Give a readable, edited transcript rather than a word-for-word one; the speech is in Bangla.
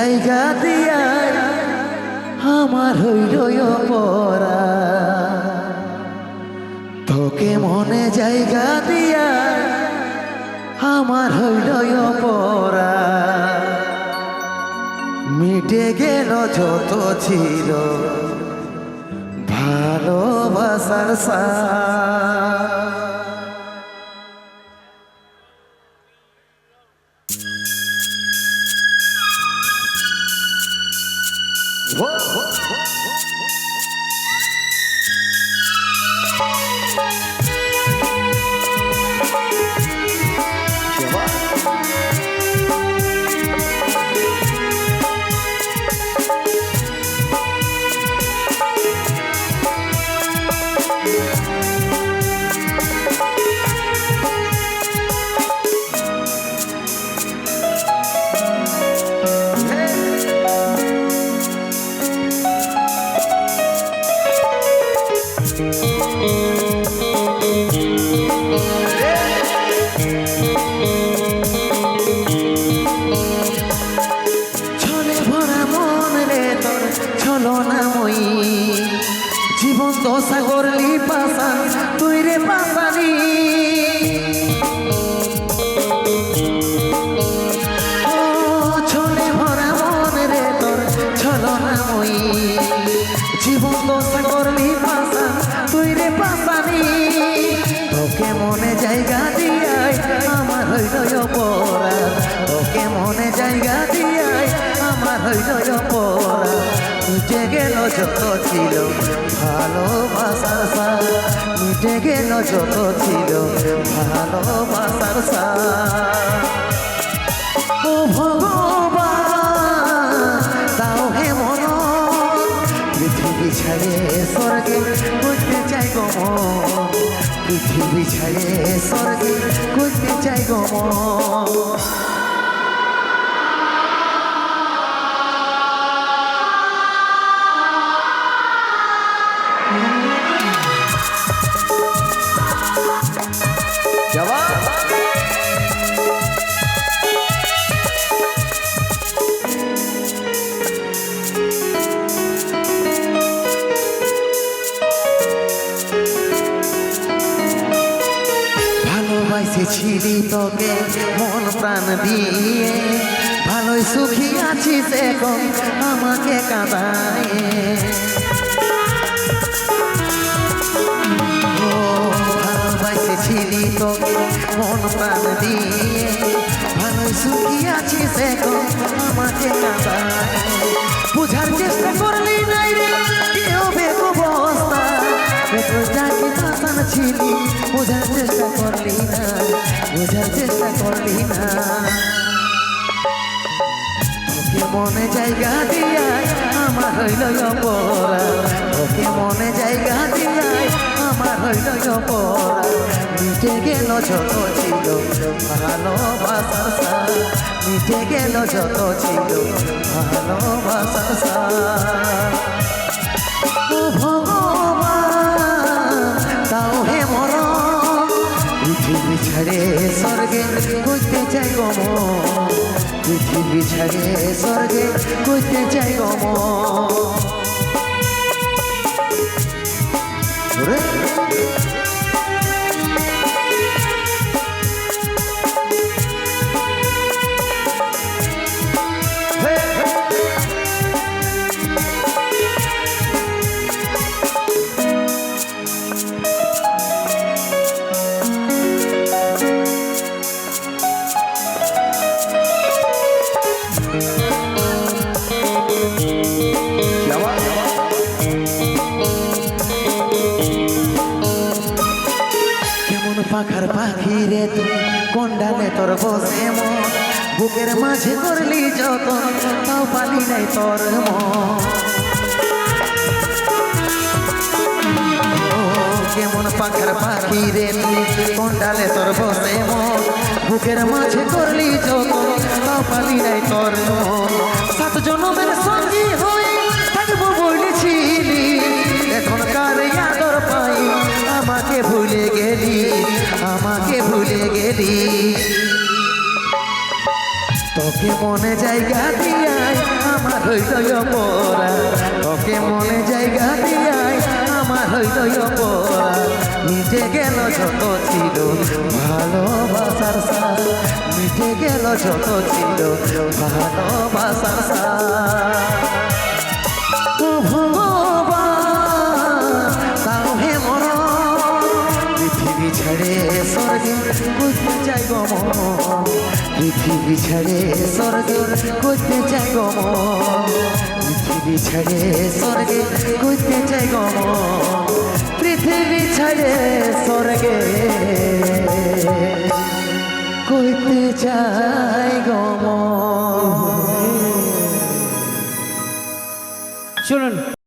জায়গা দিয়া আমার হইল পরা, তোকে মনে জায়গা দিয়া আমার হইল পরা। মিটে গেল যত ছিল ভালোবাসার সাথ। জীবন দশা করলি পাশান তুই রে পাশানি, ছলে ভরা মন রে তোর ছলনাময়ী। জীবন দশা করলি পাশান তুই রে পাশানি, তোকে মনে জায়গা দিয়াই আমার হইল পরা, তোকে মনে জায়গা দিয়াই আমার হইল পরা। মিটে গেল যত ছিল ভালোবাসার সাথ, মিটে গেল যত ছিল ভালোবাসার সাথ। ও ভগবান তাও হে মন, পৃথিবী ছাড়ে স্বর্গে করতে চাই গো মন, পৃথিবী ছাড়ে স্বর্গে করতে চাই গো মন। ভালোবাসেছিলি তোকে মন প্রাণ দিয়ে, ভালোই সুখী আছিস এখন আমাকে কাঁদায়। ভালোবাসেছিলি তোকে মন প্রাণ দিয়ে, ভালোই সুখী আছিস এখন আমাকে কাঁদায়। বুঝার চেষ্টা করলি নাই রে কি হবে অবস্থা, যাকে পাশান ছিলি বোঝার চেষ্টা করলি না, বোঝার চেষ্টা করলি না। তোকে মনে জায়গা দিয়াই আমার হইল পরা, তোকে মনে জায়গা দিয়াই আমার হইল পরা। মিটে গেল যত ছিল ভালোবাসার সাথ, মিটে গেল যত ছিল ভালোবাসার সাথ। ও ভগবান তাও হে মন, পৃথিবী ছাড়ে স্বর্গে করতে চাই গো মন, পৃথিবী ছাড়ে স্বর্গে করতে চাই গো মন। পাখার পাখি রে তুই কোন ডালে তোর বসে মন, বুকের মাঝে করলি যত তাও পালি নাই তোর মন। কেমন পাখার পাখি রে তুই কোন ডালে তোর বসে মন, বুকের মাঝে করলি যত তাও পালি নাই তোর মন। 7 জনমের সঙ্গী হয়ে থাকবো বলেছিলি, এখনকার আদর পাই আমাকে ভুলে গেলি, আমাকে ভুলে গেলি। তোকে মনে জায়গা দিয়াই আমার হৃদয় পড়া, তোকে মনে জায়গা দিয়াই আমার হৃদয় পড়া, মিটে গেল যত ছিল ভালোবাসার সার, মিটে গেল যত ছিল ভালোবাসার সার। ও ভগবান তাও হে মর, পৃথিবী ছেড়ে স্বর্গে খুঁজতে চাই গো মন, পৃথিবী ছেড়ে স্বর্গে খুঁজতে চাই গো মন, পৃথিবী ছেড়ে স্বর্গে খুঁজতে চাই গো মন, পৃথিবী ছেড়ে স্বর্গে খুঁজতে চাই গো মন। শুনুন।